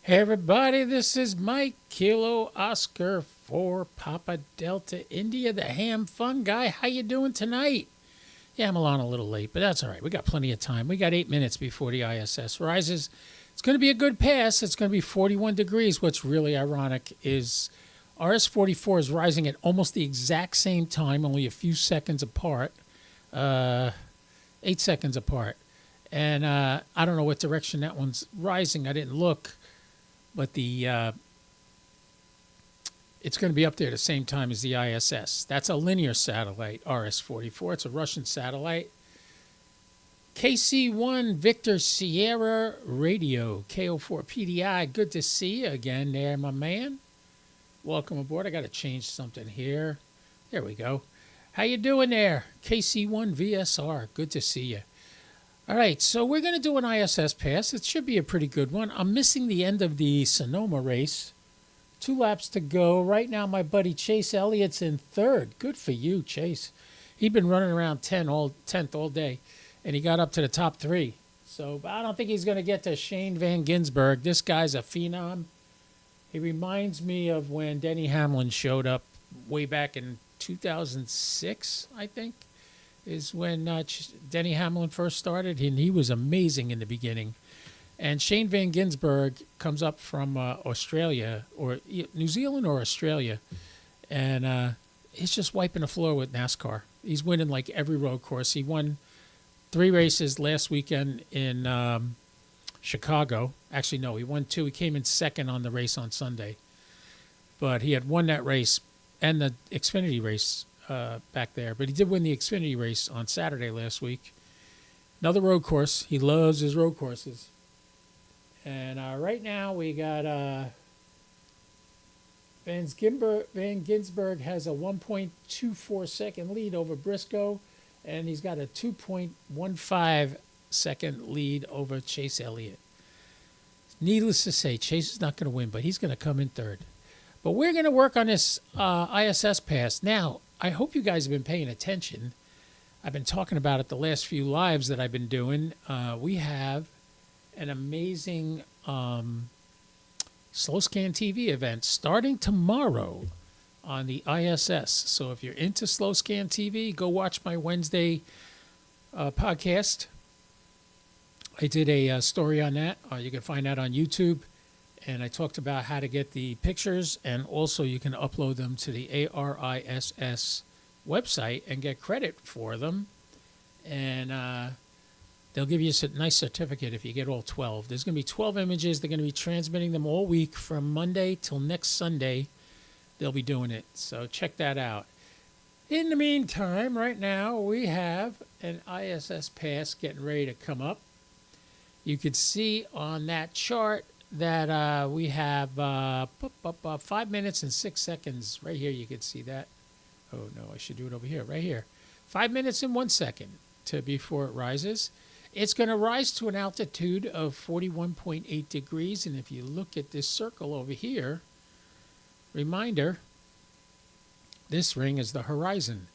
Hey everybody, this is Mike, Kilo Oscar for Papa Delta India, the ham fun guy. How you doing tonight? Yeah, I'm on a little late, but that's all right. We got plenty of time. We got 8 minutes before the ISS rises. It's going to be a good pass. It's going to be 41 degrees. What's really ironic is RS-44 is rising at almost the exact same time, only a few seconds apart, 8 seconds apart. And I don't know what direction that one's rising. I didn't look. But it's going to be up there at the same time as the ISS. That's a linear satellite, RS-44. It's a Russian satellite. KC-1 Victor Sierra Radio, KO4PDI. Good to see you again there, my man. Welcome aboard. I got to change something here. There we go. How you doing there? KC-1 VSR. Good to see you. All right, so we're going to do an ISS pass. It should be a pretty good one. I'm missing the end of the Sonoma race. 2 laps to go. Right now, my buddy Chase Elliott's in third. Good for you, Chase. He'd been running around 10th all day, and he got up to the top 3. So I don't think he's going to get to Shane Van Gisbergen. This guy's a phenom. He reminds me of when Denny Hamlin showed up way back in 2006, I think. Is when Denny Hamlin first started, and he was amazing in the beginning. And Shane Van Gisbergen comes up from Australia, or New Zealand or Australia, and he's just wiping the floor with NASCAR. He's winning like every road course. He won 3 races last weekend in Chicago. Actually, no, he won 2. He came in second on the race on Sunday. But he had won that race and the Xfinity race back there. But he did win the Xfinity race on Saturday last week. Another road course. He loves his road courses. And right now we got Van Gisbergen has a 1.24 second lead over Briscoe, and he's got a 2.15 second lead over Chase Elliott. Needless to say, Chase is not going to win, but he's going to come in third. But we're going to work on this ISS pass. Now, I hope you guys have been paying attention. I've been talking about it the last few lives that I've been doing. We have an amazing slow scan TV event starting tomorrow on the ISS. So if you're into slow scan TV, go watch my Wednesday podcast. I did a story on that. You can find that on YouTube. And I talked about how to get the pictures, and also you can upload them to the ARISS website and get credit for them. And they'll give you a nice certificate if you get all 12. There's going to be 12 images. They're going to be transmitting them all week from Monday till next Sunday. They'll be doing it. So check that out. In the meantime, right now, we have an ISS pass getting ready to come up. You can see on that chart that we have 5 minutes and 6 seconds. Right here, you can see that. Oh, no, I should do it over here, right here. 5 minutes and 1 second before it rises. It's going to rise to an altitude of 41.8 degrees. And if you look at this circle over here, reminder, this ring is the horizon.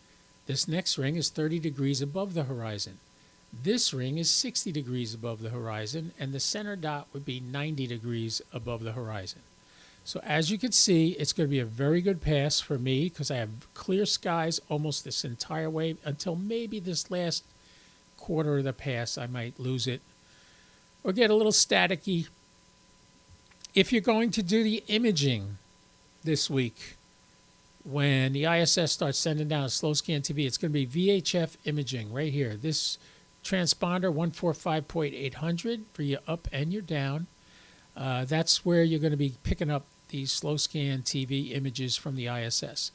This next ring is 30 degrees above the horizon. This ring is 60 degrees above the horizon, and the center dot would be 90 degrees above the horizon. So as you can see, it's going to be a very good pass for me because I have clear skies almost this entire way until maybe this last quarter of the pass. I might lose it or get a little staticky. If you're going to do the imaging this week, when the ISS starts sending down a slow scan TV, it's going to be VHF imaging right here. This transponder 145.800 for your up and your down. That's where you're going to be picking up these slow scan TV images from the ISS.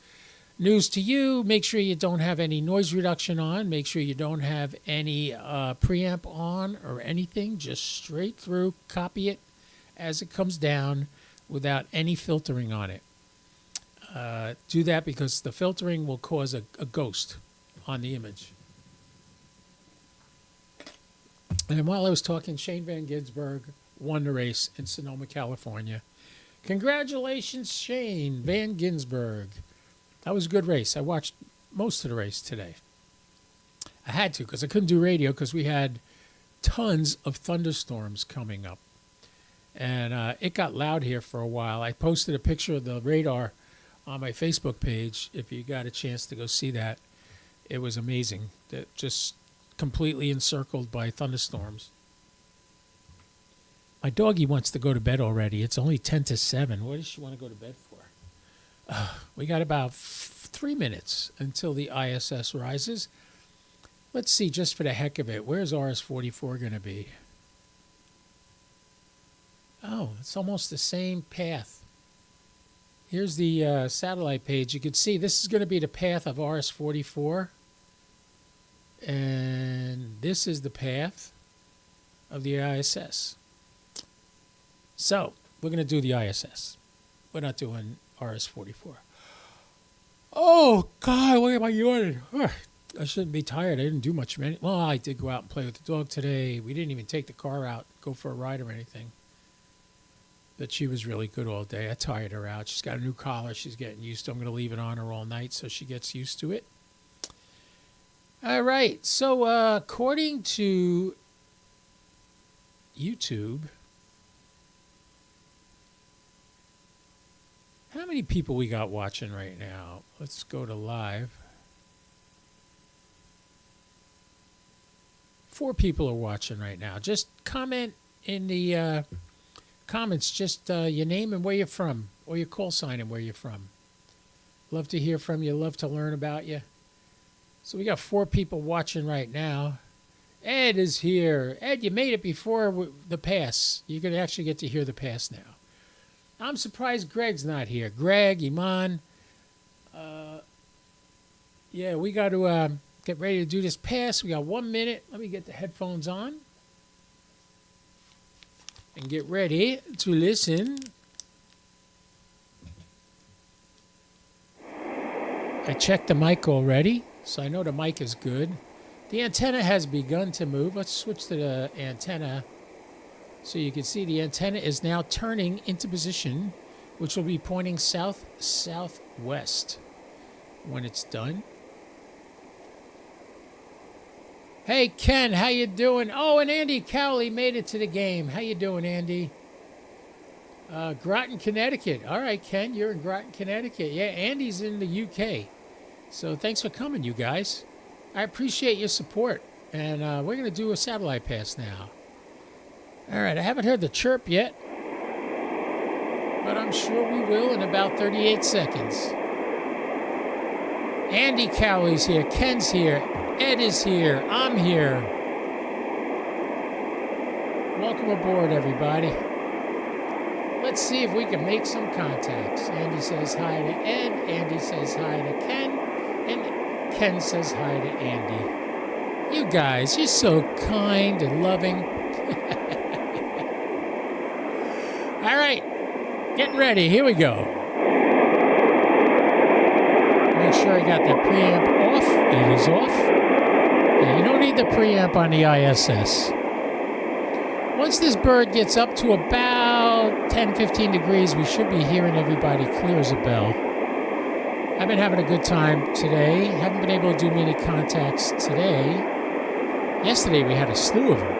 News to you, make sure you don't have any noise reduction on. Make sure you don't have any preamp on or anything. Just straight through, copy it as it comes down without any filtering on it. Do that because the filtering will cause a ghost on the image. And while I was talking, Shane Van Gisbergen won the race in Sonoma, California. Congratulations, Shane Van Gisbergen. That was a good race. I watched most of the race today. I had to because I couldn't do radio because we had tons of thunderstorms coming up. And it got loud here for a while. I posted a picture of the radar on my Facebook page. If you got a chance to go see that, it was amazing. Just completely encircled by thunderstorms. My doggie wants to go to bed already. It's only 10 to 7. What does she want to go to bed for? We got about 3 minutes until the ISS rises. Let's see, just for the heck of it, where's RS-44 going to be? Oh, it's almost the same path. Here's the satellite page. You can see this is going to be the path of RS-44. And this is the path of the ISS. So, we're going to do the ISS. We're not doing RS-44. Oh, God, what am I yawning? I shouldn't be tired. I didn't do much. Well, I did go out and play with the dog today. We didn't even take the car out, go for a ride or anything. But she was really good all day. I tired her out. She's got a new collar she's getting used to. I'm going to leave it on her all night so she gets used to it. All right. So according to YouTube, how many people we got watching right now? Let's go to live. 4 people are watching right now. Just comment in the comments, just your name and where you're from, or your call sign and where you're from. Love to hear from you. Love to learn about you. So we got 4 people watching right now. Ed is here. Ed, you made it before the pass. You're going to actually get to hear the pass now. I'm surprised Greg's not here. Greg, Iman. Yeah, we got to get ready to do this pass. We got 1 minute. Let me get the headphones on and get ready to listen. I checked the mic already, so I know the mic is good. The antenna has begun to move. Let's switch to the antenna so you can see the antenna is now turning into position, which will be pointing south-southwest when it's done. Hey, Ken, how you doing? Oh, and Andy Cowley made it to the game. How you doing, Andy? Groton, Connecticut. All right, Ken, you're in Groton, Connecticut. Yeah, Andy's in the UK. So thanks for coming, you guys. I appreciate your support. And we're going to do a satellite pass now. All right, I haven't heard the chirp yet, but I'm sure we will in about 38 seconds. Andy Cowley's here. Ken's here. Ed is here. I'm here. Welcome aboard, everybody. Let's see if we can make some contacts. Andy says hi to Ed. Andy says hi to Ken. And Ken says hi to Andy. You guys, you're so kind and loving. All right. Getting ready. Here we go. Make sure I got the preamp off. It is off. Yeah, you don't need the preamp on the ISS. Once this bird gets up to about 10-15 degrees, we should be hearing everybody clear as a bell. I've been having a good time today. Haven't been able to do many contacts today. Yesterday we had a slew of them.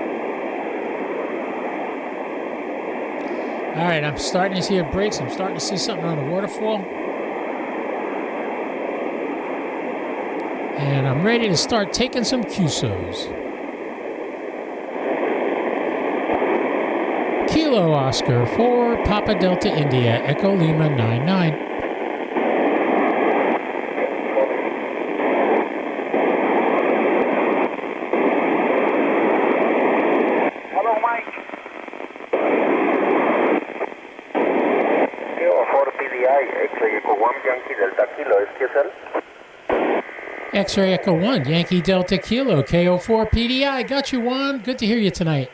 All right, I'm starting to hear breaks. I'm starting to see something on the waterfall. And I'm ready to start taking some QSOs. Kilo Oscar for Papa Delta India, Echo Lima 99. Hello, Mike. Kilo 4 PDI, X-ray Echo 1, Yankee Delta Kilo, SQSL. X-ray Echo 1, Yankee Delta Kilo, KO4 PDI. Got you, Juan. Good to hear you tonight.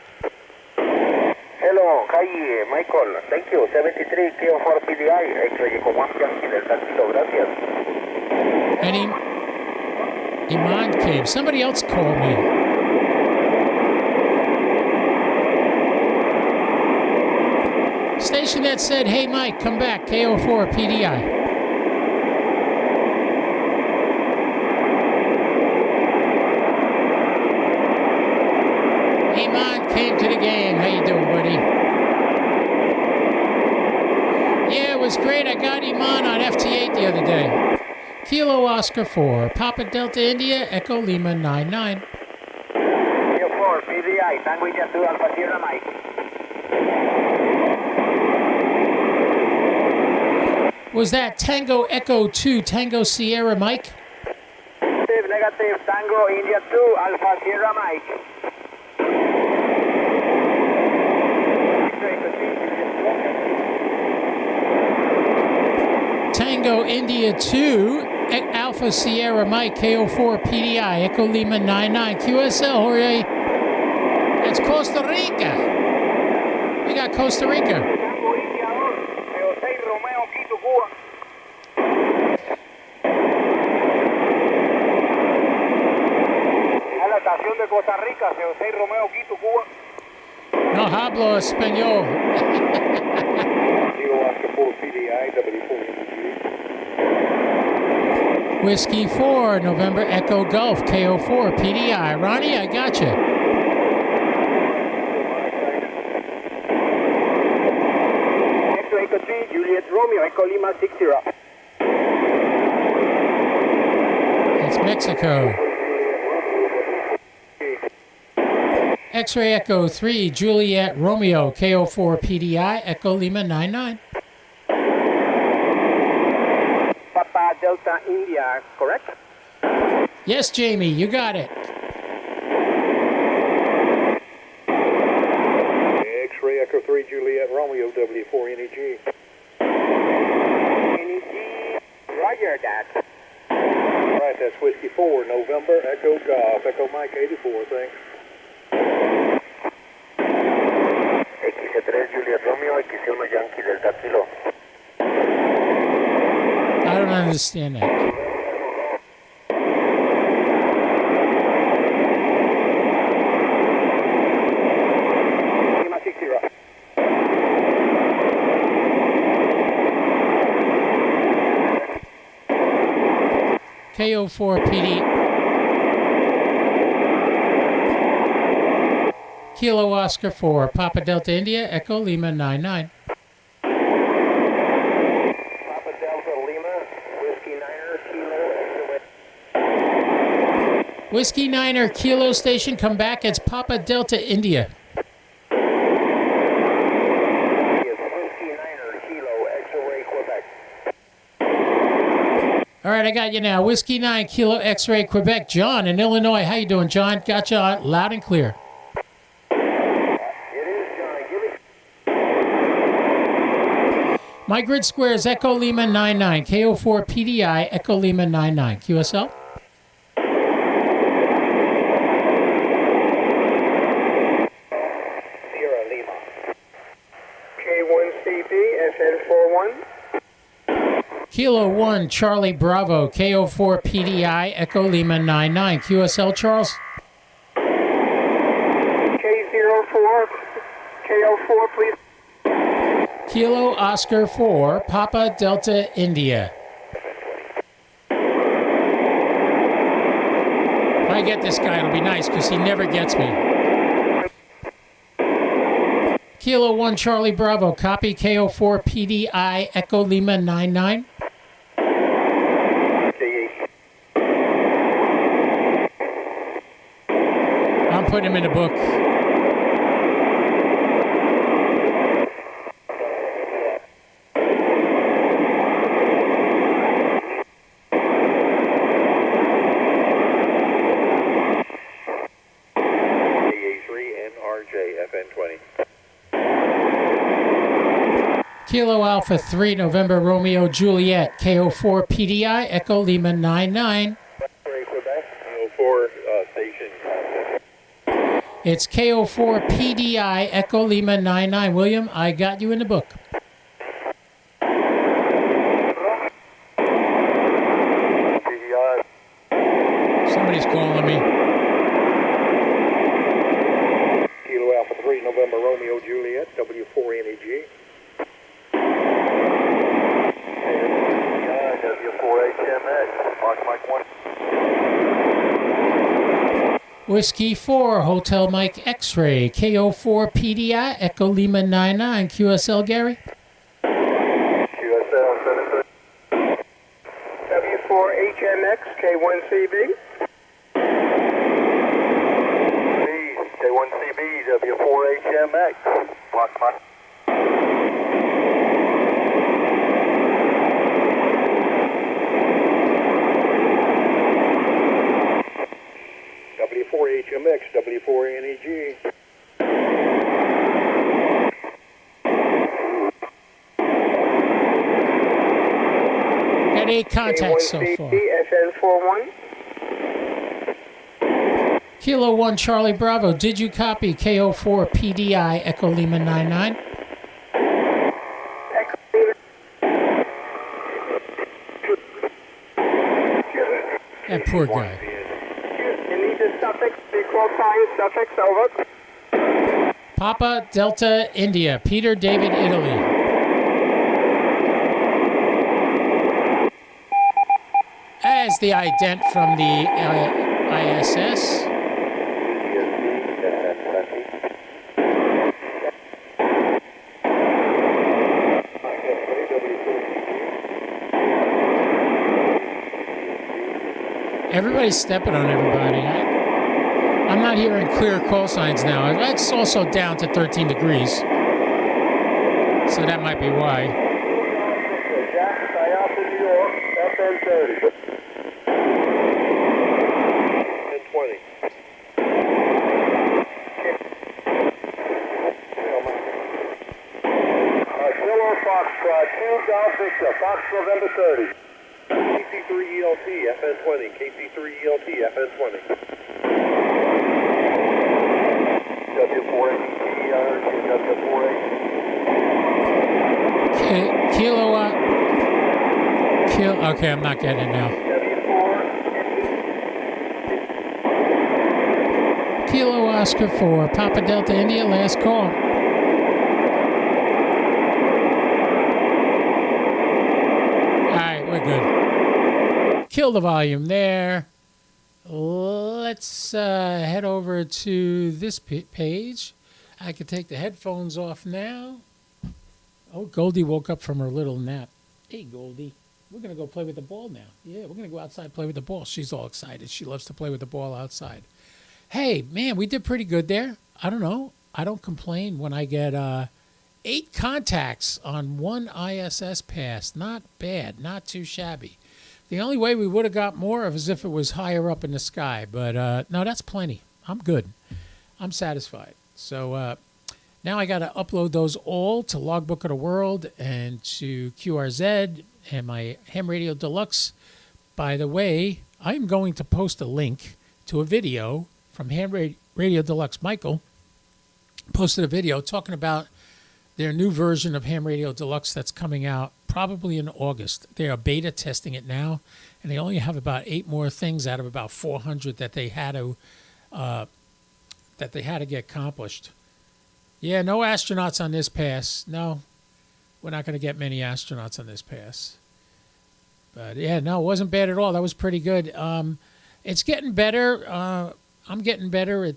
Hello, hi, Michael. Thank you. 73 KO4 PDI, X-ray Echo 1, Yankee Delta Kilo. Gracias. And Iman came. Somebody else called me. Station that said, hey, Mike, come back. KO4 PDI. Iman came to the game. How you doing, buddy? Kilo Oscar 4, Papa Delta India, Echo Lima 99. Kilo 4, PDI, Tango India 2, Alpha Sierra Mike. Was that Tango Echo 2, Tango Sierra Mike? Negative, Tango India 2, Alpha Sierra Mike. Tango India 2, Alpha Sierra Mike, KO4 PDI, Echo Lima 99, QSL, Jorge. That's Costa Rica. We got Costa Rica. Tango India 2, 06 Romeo, Quito, Cuba. A la estación de Costa Rica, 06 Romeo, Quito, Cuba. No hablo español. Kilo Oscar 4, PDI, W4 Whiskey 4, November Echo Gulf, KO4 PDI. Ronnie, I got you. Echo 3, Juliet Romeo, Echo Lima 60. It's Mexico. X-Ray Echo 3, Juliet Romeo, KO4 PDI, Echo Lima 99. Papa Delta India, correct? Yes, Jamie, you got it. X-Ray Echo 3, Juliet Romeo, W4 NEG. NEG, roger that. All right, that's Whiskey 4, November Echo Golf, Echo Mike 84, thanks. X3 Juliet Romeo, X1 Yankee Delta Kilo. I don't understand that. Lima 60. KO4 PD. Kilo Oscar 4, Papa Delta India, Echo Lima 99. Papa Delta Lima, Whiskey 9er, Kilo, Whiskey 9er, Kilo Station, come back. It's Papa Delta India. Whiskey 9er, Kilo, X-Ray, Quebec. All right, I got you now. Whiskey 9, Kilo X-Ray, Quebec. John in Illinois. How you doing, John? Got you on loud and clear. My grid square is Echo Lima 99, KO4 PDI, Echo Lima 99. QSL? Sierra Lima. K1CB, SN41. Kilo 1, Charlie Bravo, KO4 PDI, Echo Lima 99. QSL, Charles? K04, KO4, please. Kilo Oscar 4, Papa Delta India. If I get this guy, it'll be nice because he never gets me. Kilo 1, Charlie Bravo, copy KO4 PDI, Echo Lima 99. I'm putting him in the book. Kilo Alpha 3, November Romeo Juliet, KO4 PDI, Echo Lima 99. It's KO4 PDI, Echo Lima 99. William, I got you in the book. Somebody's calling me. Kilo Alpha 3, November Romeo Juliet, W4 NEG. W4HMX, Mark Mike 1. Whiskey 4, Hotel Mike X-Ray, KO4 PDI, Echo Lima 99. QSL, Gary? QSL 73. W4 K1CB. K1CB, W4HMX. Block my. W4HMX, W4NEG. Got 8 contacts so far. SN41. Kilo 1 Charlie Bravo, did you copy KO4 PDI Echo Lima 99? That poor guy. You need the suffix, the call sign, suffix, over. Papa Delta India, Peter David Italy. As the ident from the ISS. Everybody's stepping on everybody. I'm not hearing clear call signs now. That's also down to 13 degrees. So that might be why. Fox November 30. KC3 ELT, FN20. KC3 ELT, FN20. W4 Kilo, okay, I'm not getting it now. Kilo Oscar 4, Papa Delta India, last call. We're good. Kill the volume there. Let's head over to this page. I can take the headphones off now. Oh, Goldie woke up from her little nap. Hey, Goldie. We're going to go play with the ball now. Yeah, we're going to go outside and play with the ball. She's all excited. She loves to play with the ball outside. Hey, man, we did pretty good there. I don't know. I don't complain when I get 8 contacts on one ISS pass. Not bad. Not too shabby. The only way we would have got more of is if it was higher up in the sky. But no, that's plenty. I'm good. I'm satisfied. So now I got to upload those all to Logbook of the World and to QRZ and my Ham Radio Deluxe. By the way, I'm going to post a link to a video from Ham Radio Deluxe. Michael posted a video talking about their new version of Ham Radio Deluxe that's coming out probably in August. They are beta testing it now, and they only have about 8 more things out of about 400 that they had to get accomplished. Yeah, no astronauts on this pass. No, we're not going to get many astronauts on this pass. But yeah, no, it wasn't bad at all. That was pretty good. It's getting better. I'm getting better at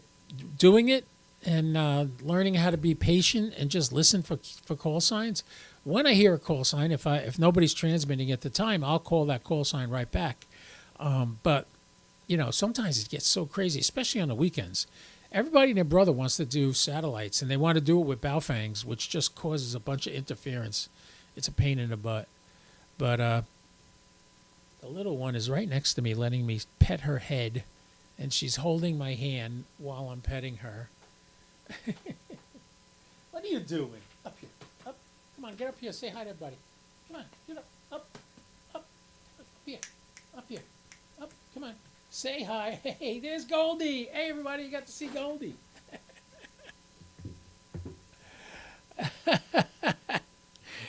doing it and learning how to be patient and just listen for call signs. When I hear a call sign, if nobody's transmitting at the time, I'll call that call sign right back. But you know, sometimes it gets so crazy, especially on the weekends. Everybody and their brother wants to do satellites, and they want to do it with Baofangs, which just causes a bunch of interference. It's a pain in the butt. But the little one is right next to me, letting me pet her head, and she's holding my hand while I'm petting her. What are you doing? Up here. Up. Come on, get up here. Say hi to everybody. Come on, get up. Up. Up. Up here. Up here. Up. Come on. Say hi. Hey, there's Goldie. Hey, everybody, you got to see Goldie.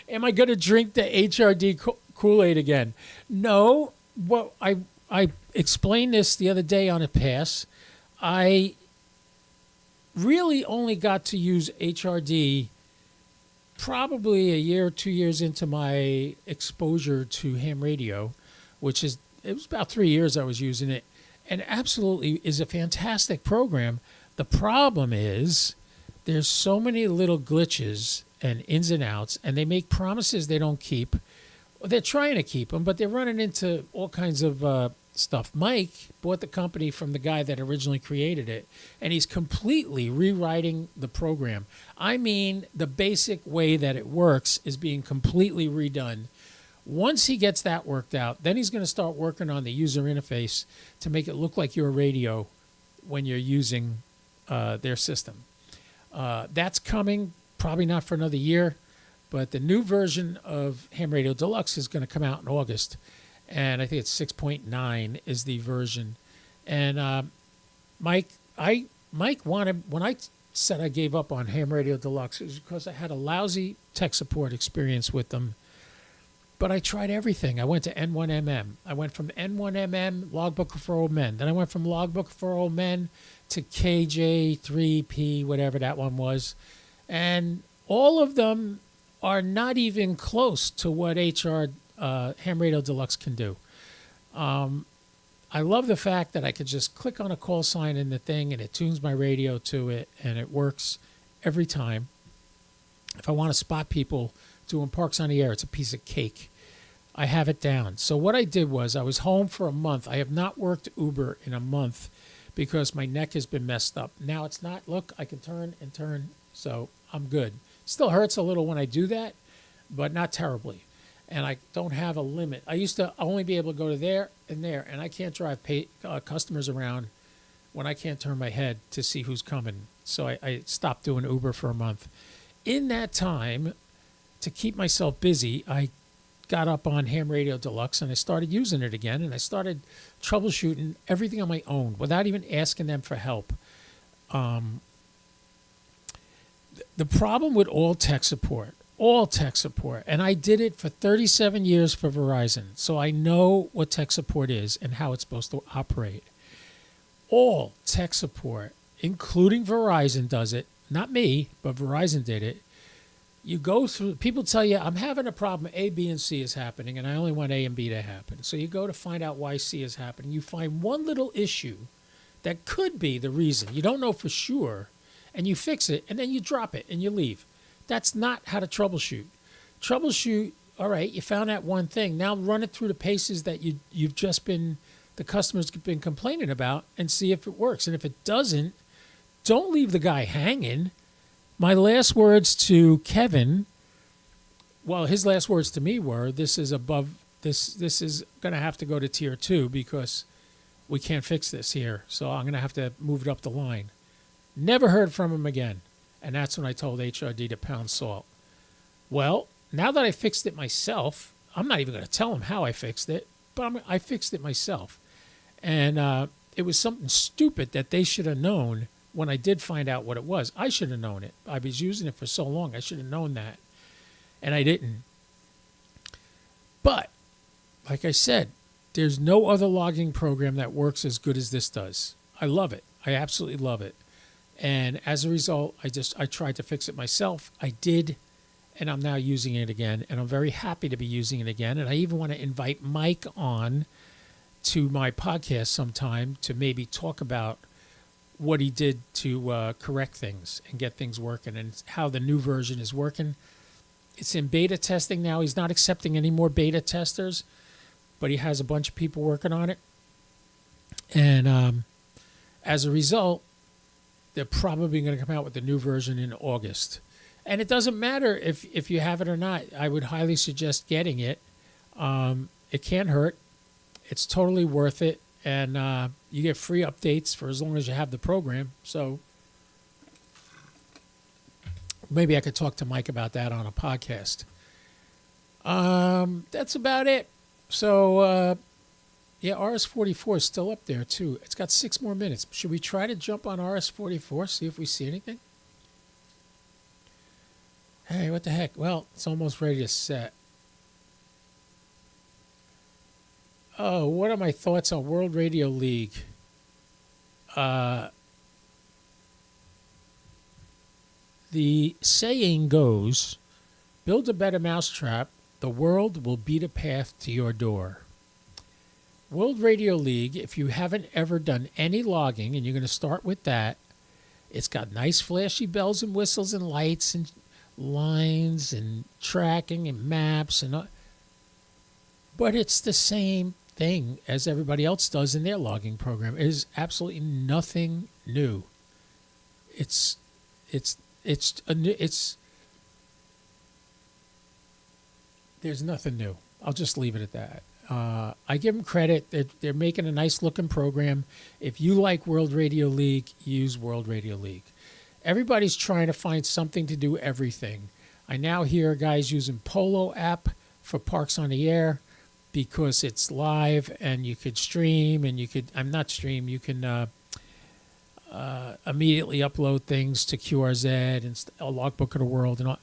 Am I going to drink the HRD Kool-Aid again? No. Well, I explained this the other day on a pass. I really only got to use HRD probably a year or 2 years into my exposure to ham radio, it was about 3 years I was using it, and absolutely is a fantastic program. The problem is there's so many little glitches and ins and outs, and they make promises they don't keep. They're trying to keep them, but they're running into all kinds of stuff. Mike bought the company from the guy that originally created it, and he's completely rewriting the program. I mean, the basic way that it works is being completely redone. Once he gets that worked out, then he's going to start working on the user interface to make it look like your radio when you're using their system. That's coming, probably not for another year, but the new version of Ham Radio Deluxe is going to come out in August, and I think it's 6.9 is the version. And Mike wanted, when I said I gave up on Ham Radio Deluxe, it was because I had a lousy tech support experience with them. But I tried everything. I went to N1MM. I went from N1MM, Logbook for Old Men. Then I went from Logbook for Old Men to KJ3P, whatever that one was. And all of them are not even close to what HR Ham Radio Deluxe can do. I love the fact that I could just click on a call sign in the thing and it tunes my radio to it, and it works every time. If I want to spot people doing Parks on the Air, it's a piece of cake. I have it down. So what I did was I was home for a month. I have not worked Uber in a month because my neck has been messed up. Now it's not, look, I can turn and turn, so I'm good. Still hurts a little when I do that, but not terribly. And I don't have a limit. I used to only be able to go to there, and I can't drive customers around when I can't turn my head to see who's coming. So I stopped doing Uber for a month. In that time, to keep myself busy, I got up on Ham Radio Deluxe and I started using it again, and I started troubleshooting everything on my own without even asking them for help. The problem with all tech support, and I did it for 37 years for Verizon, so I know what tech support is and how it's supposed to operate. All tech support, including Verizon, does it. Not me, but Verizon did it. You go through, people tell you, I'm having a problem, A, B, and C is happening, and I only want A and B to happen. So you go to find out why C is happening. You find one little issue that could be the reason. You don't know for sure, and you fix it, and then you drop it, and you leave. That's not how to troubleshoot. Troubleshoot, all right, you found that one thing. Now run it through the paces that you've just been, the customer's been complaining about, and see if it works. And if it doesn't, don't leave the guy hanging. My last words to Kevin, well, his last words to me were, this is above, this is going to have to go to tier 2 because we can't fix this here. So I'm going to have to move it up the line. Never heard from him again. And that's when I told HRD to pound salt. Well, now that I fixed it myself, I'm not even going to tell him how I fixed it, but I fixed it myself. And it was something stupid that they should have known. When I did find out what it was, I should have known it. I was using it for so long, I should have known that. And I didn't. But, like I said, there's no other logging program that works as good as this does. I love it. I absolutely love it. And as a result, I tried to fix it myself. I did, and I'm now using it again. And I'm very happy to be using it again. And I even want to invite Mike on to my podcast sometime to maybe talk about what he did to correct things and get things working and how the new version is working. It's in beta testing now. He's not accepting any more beta testers, but he has a bunch of people working on it. And as a result, they're probably going to come out with the new version in August. And it doesn't matter if you have it or not. I would highly suggest getting it. It can't hurt. It's totally worth it. And you get free updates for as long as you have the program. So maybe I could talk to Mike about that on a podcast. That's about it. So, yeah, RS-44 is still up there, too. It's got 6 more minutes. Should we try to jump on RS-44, see if we see anything? Hey, what the heck? Well, it's almost ready to set. Oh, what are my thoughts on World Radio League? The saying goes, build a better mousetrap, the world will beat a path to your door. World Radio League, if you haven't ever done any logging, and you're going to start with that, it's got nice flashy bells and whistles and lights and lines and tracking and maps, but it's the same thing as everybody else does in their logging program. It is absolutely nothing new. It's there's nothing new. I'll just leave it at that. I give them credit. They're making a nice looking program. If you like World Radio League, use World Radio League. Everybody's trying to find something to do everything. I now hear guys using Polo app for Parks on the Air because it's live and you could stream and you could, I'm not stream, you can immediately upload things to QRZ and a logbook of the world and all.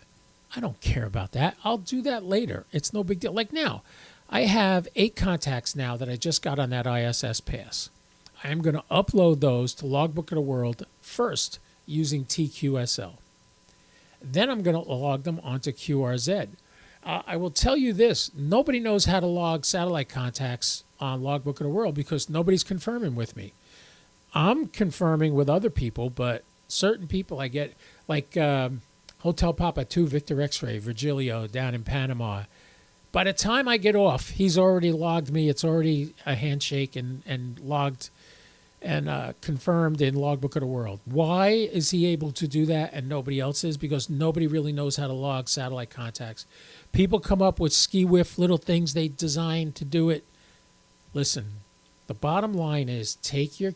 I don't care about that. I'll do that later. It's no big deal. Like now, I have 8 contacts now that I just got on that ISS Pass. I'm going to upload those to Logbook of the World first using TQSL. Then I'm going to log them onto QRZ. I will tell you this. Nobody knows how to log satellite contacts on Logbook of the World because nobody's confirming with me. I'm confirming with other people, but certain people I get, like Hotel Papa 2, Victor X-Ray, Virgilio down in Panama. By the time I get off, he's already logged me. It's already a handshake and logged and confirmed in Logbook of the World. Why is he able to do that and nobody else is? Because nobody really knows how to log satellite contacts. People come up with ski-whiff little things they design to do it. Listen, the bottom line is take your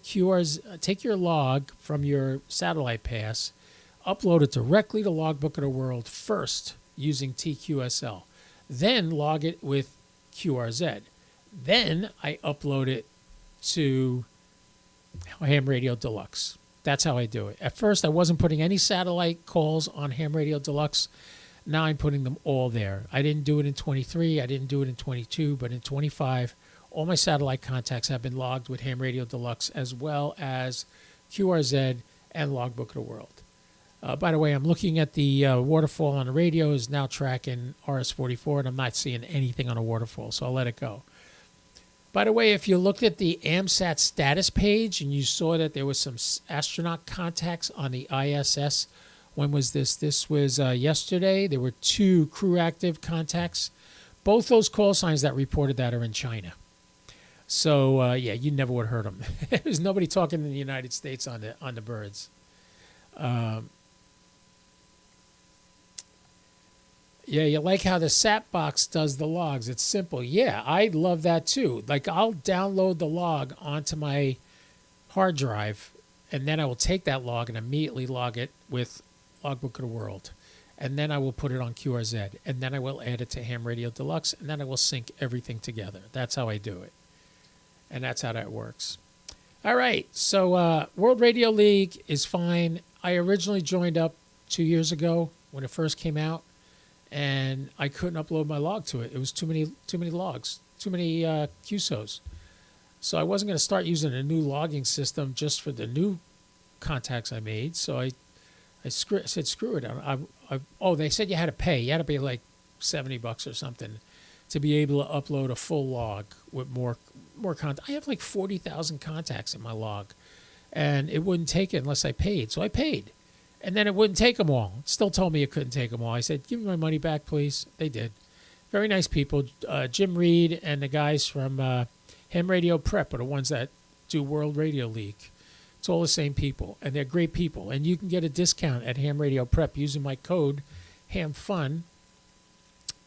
log from your satellite pass, upload it directly to Logbook of the World first using TQSL. Then log it with QRZ. Then I upload it to Ham Radio Deluxe. That's how I do it. At first, I wasn't putting any satellite calls on Ham Radio Deluxe. Now I'm putting them all there. I didn't do it in 23. I didn't do it in 22. But in 25, all my satellite contacts have been logged with Ham Radio Deluxe as well as QRZ and Logbook of the World. By the way, I'm looking at the waterfall on the radio is now tracking RS-44, and I'm not seeing anything on a waterfall, so I'll let it go. By the way, if you looked at the AMSAT status page and you saw that there was some astronaut contacts on the ISS, when was this? This was yesterday. There were 2 crew active contacts. Both those call signs that reported that are in China. So, yeah, you never would have heard them. There's nobody talking in the United States on the birds. Yeah, you like how the SAT box does the logs. It's simple. Yeah, I love that too. Like I'll download the log onto my hard drive, and then I will take that log and immediately log it with Logbook of the World. And then I will put it on QRZ. And then I will add it to Ham Radio Deluxe. And then I will sync everything together. That's how I do it. And that's how that works. All right, so World Radio League is fine. I originally joined up 2 years ago when it first came out. And I couldn't upload my log to it. It was too many logs, too many QSOs. So I wasn't going to start using a new logging system just for the new contacts I made. So I said, screw it. They said you had to pay. You had to pay like $70 or something to be able to upload a full log with more content. I have like 40,000 contacts in my log, and it wouldn't take it unless I paid. So I paid. And then it wouldn't take them all. It still told me it couldn't take them all. I said, give me my money back, please. They did. Very nice people. Jim Reed and the guys from Ham Radio Prep are the ones that do World Radio League. It's all the same people, and they're great people. And you can get a discount at Ham Radio Prep using my code HAMFUN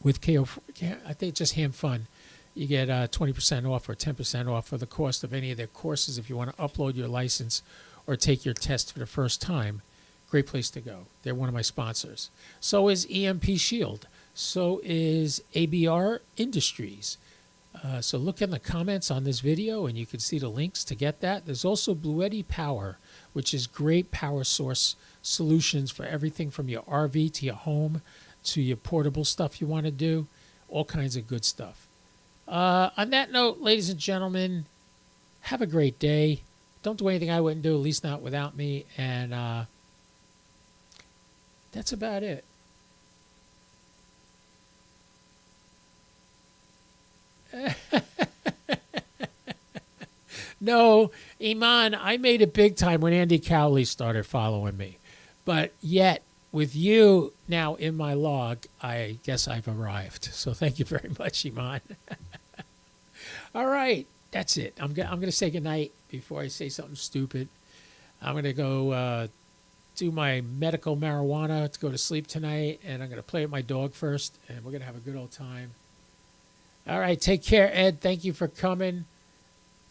with KO. I think just HAMFUN. You get 20% off or 10% off for the cost of any of their courses if you want to upload your license or take your test for the first time. Great place to go. They're one of my sponsors. So is EMP Shield. So is ABR Industries. So look in the comments on this video and you can see the links to get that. There's also Bluetti Power, which is great power source solutions for everything from your RV to your home to your portable stuff you want to do. All kinds of good stuff. On that note, ladies and gentlemen, have a great day. Don't do anything I wouldn't do, at least not without me. And that's about it. No, Iman, I made it big time when Andy Cowley started following me. But yet, with you now in my log, I guess I've arrived. So thank you very much, Iman. All right, that's it. I'm gonna say goodnight before I say something stupid. I'm gonna go do my medical marijuana to go to sleep tonight, and I'm gonna play with my dog first, and we're gonna have a good old time. All right, take care, Ed. Thank you for coming.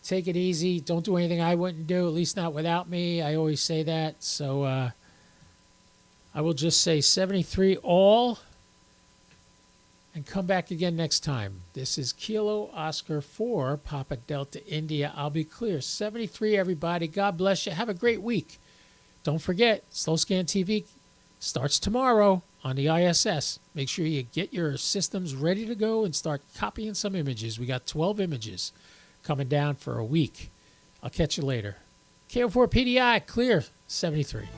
Take it easy. Don't do anything I wouldn't do, at least not without me. I always say that. So I will just say 73 all and come back again next time. This is Kilo Oscar 4, Papa Delta India. I'll be clear. 73, everybody. God bless you. Have a great week. Don't forget, Slow Scan TV starts tomorrow on the ISS. Make sure you get your systems ready to go and start copying some images. We got 12 images coming down for a week. I'll catch you later. KO4 PDI, clear 73.